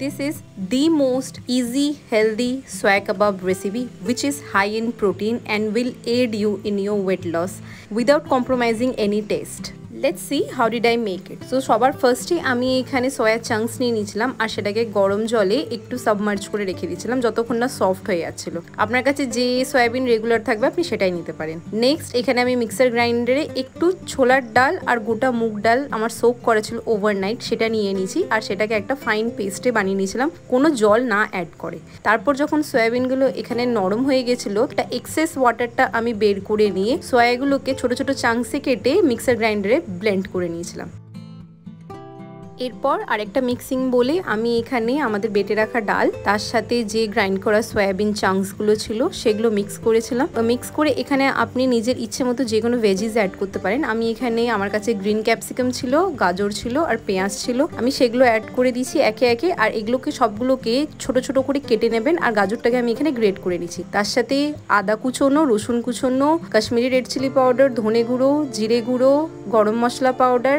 This is the most easy, healthy soya kebab recipe which is high in protein and will aid you in your weight loss without compromising any taste. Let's see how did I make it. So সবার ফার্স্টে আমি এখানে soya চাঙ্কস নিয়ে নিয়েছিলাম আর সেটাকে গরম জলে একটু সাবমার্জ করে রেখে দিয়েছিলাম যতক্ষণ না সফট হয়ে যাচ্ছিল। আপনার কাছে যে সয়াবিন রেগুলার থাকবে আপনি সেটাই নিতে পারেন। নেক্সট এখানে আমি মিক্সার গ্রাইন্ডারে একটু ছোলার ডাল আর গোটা মুগ ডাল আমার সোক করা ছিল ওভারনাইট, সেটা নিয়ে নিয়েছি আর সেটাকে একটা ফাইন পেস্টে বানিয়ে নিয়েছিলাম কোনো জল না অ্যাড করে। তারপর যখন সয়াবিনগুলো এখানে নরম হয়ে গেছিলো একটা এক্সেস ওয়াটারটা আমি বের করে নিয়ে সয়াগুলোকে ছোট ছোট চাঙ্কসে কেটে মিক্সার গ্রাইন্ডারে ব্লেন্ড করে নিয়েছিলাম। এরপর আরেকটা মিক্সিং বলে আমি এখানে আমাদের বেটে রাখা ডাল তার সাথে যে গ্রাইন্ড করা সয়াবিন চাঙ্কসগুলো ছিল সেগুলো মিক্স করেছিলাম। মিক্স করে এখানে আপনি নিজের ইচ্ছে মতো যে কোনো ভেজিস অ্যাড করতে পারেন। আমি এখানে আমার কাছে গ্রিন ক্যাপসিকাম ছিল, গাজর ছিল আর পেঁয়াজ ছিল, আমি সেগুলো অ্যাড করে দিয়েছি একে একে। আর এগুলোকে সবগুলোকে ছোট ছোট করে কেটে নেবেন আর গাজরটাকে আমি এখানে গ্রেট করে নিচ্ছি। তার সাথে আদা কুচোনো, রসুন কুচোনো, কাশ্মীরি রেড চিলি পাউডার, ধনে গুঁড়ো, জিরে গুঁড়ো, গরম মশলা পাউডার,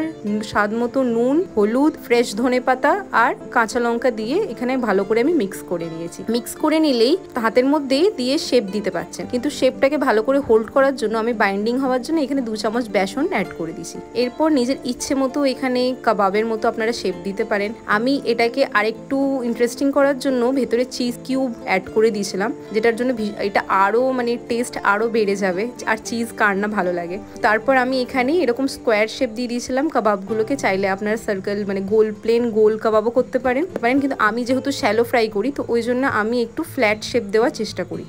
স্বাদ মতো নুন, হলুদ, ফ্রেশ ধনে পাতা আর কাঁচা লঙ্কা দিয়ে এখানে ভালো করে আমি মিক্স করে নিয়েছি। মিক্স করে নিলেই হাতের মধ্যে দিয়ে শেপ দিতে পারছেন, কিন্তু শেপটাকে ভালো করে হোল্ড করার জন্য আমি বাইন্ডিং হওয়ার জন্য এখানে 2 চামচ বেসন অ্যাড করে দিয়েছি। এরপর নিজের ইচ্ছে মতো এখানে কাবাবের মতো আপনারা শেপ দিতে পারেন। আমি এটাকে আরেকটু ইন্টারেস্টিং করার জন্য ভেতরে চিজ কিউব অ্যাড করে দিয়েছিলাম, যেটার জন্য এটা আরও মানে টেস্ট আরও বেড়ে যাবে আর চিজ কার না ভালো লাগে। তারপর আমি এখানে এরকম স্কোয়ার শেপ দিয়ে দিয়েছিলাম কাবাবগুলোকে। চাইলে আপনারা সার্কেল মানে গোল প্লেন গোল কাবাবও করতে পারেন, কিন্তু আমি যেহেতু শ্যালো ফ্রাই করি তো ওই জন্য আমি একটু ফ্ল্যাট শেপ দেওয়ার চেষ্টা করি।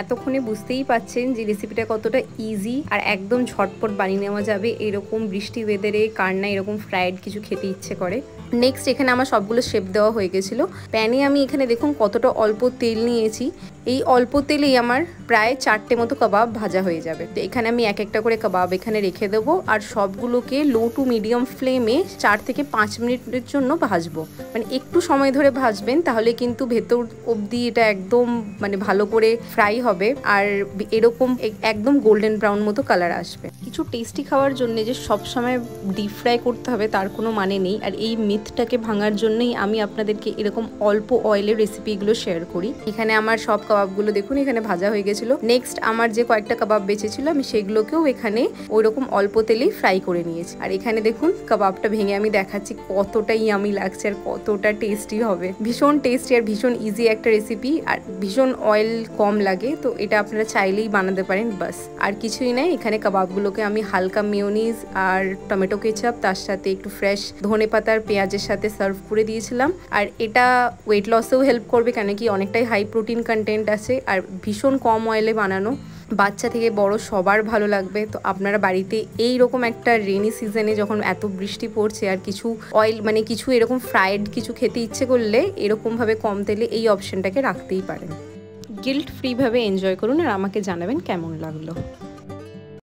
এতক্ষণে বুঝতেই পাচ্ছেন যে রেসিপিটা কতটা ইজি আর একদম ঝটপট বানিয়ে নেওয়া যাবে। এরকম বৃষ্টি ওয়েদারে কার না এরকম ফ্রাইড কিছু খেতে ইচ্ছে করে। নেক্সট এখানে আমার সবগুলো শেপ দেওয়া হয়ে গেছিলো। প্যানে আমি এখানে দেখুন কতটা অল্প তেল নিয়েছি। এই অল্প তেলেই আমার প্রায় 4টে মতো কাবাব ভাজা হয়ে যাবে। তো এখানে আমি এক একটা করে কাবাব এখানে রেখে দেবো আর সবগুলোকে লো টু মিডিয়াম ফ্লেমে 4 থেকে 5 মিনিটের জন্য ভাজবো। মানে একটু সময় ধরে ভাজবেন, তাহলে কিন্তু ভেতর অবধি এটা একদম মানে ভালো করে ফ্রাই হবে আর এরকম একদম গোল্ডেন ব্রাউন মতো কালার আসবে। কিছু টেস্টি খাওয়ার জন্য যে সবসময় ডিপ ফ্রাই করতে হবে তার কোনো মানে নেই। আর এই মিথটাকে ভাঙার জন্যই আমি আপনাদেরকে এরকম অল্প অয়েলের রেসিপিগুলো শেয়ার করি। এখানে আমার সব কাবাবগুলো দেখুন এখানে ভাজা হয়ে গেছিলো। নেক্সট আমার যে কয়েকটা কাবাব বেঁচেছিল আমি সেগুলোকেও এখানে ওইরকম অল্প তেলেই ফ্রাই করে নিয়েছি। আর এখানে দেখুন কাবাবটা ভেঙে আমি দেখাচ্ছি কতটা ইয়ামি লাগছে আর কতটা টেস্টি হবে। ভীষণ টেস্টি আর ভীষণ ইজি একটা রেসিপি আর ভীষণ অয়েল কম লাগে, তো এটা আপনারা চাইলেই বানাতে পারেন। বাস আর কিছুই নাই। এখানে কাবাবগুলোকে আমি হালকা মেয়োনিজ আর টমেটো কেচাপ তার সাথে একটু ফ্রেশ ধনে পাতার পেঁয়াজের সাথে সার্ভ করে দিয়েছিলাম। আর এটা ওয়েট লসেও হেল্প করবে, কেন কি অনেকটাই হাই প্রোটিন কন্টেন্ট আছে আর ভীষণ কম অয়েলে বানানো। বাচ্চা থেকে বড় সবার ভালো লাগবে। তো আপনারা বাড়িতে এই রকম একটা রেনি সিজনে যখন এত বৃষ্টি পড়ছে আর কিছু অয়েল মানে কিছু এরকম ফ্রাইড কিছু খেতে ইচ্ছে করলে এরকমভাবে কম তেলে এই অপশনটাকে রাখতেই পারেন। গিল্ট ফ্রিভাবে এনজয় করুন আর আমাকে জানাবেন কেমন লাগলো।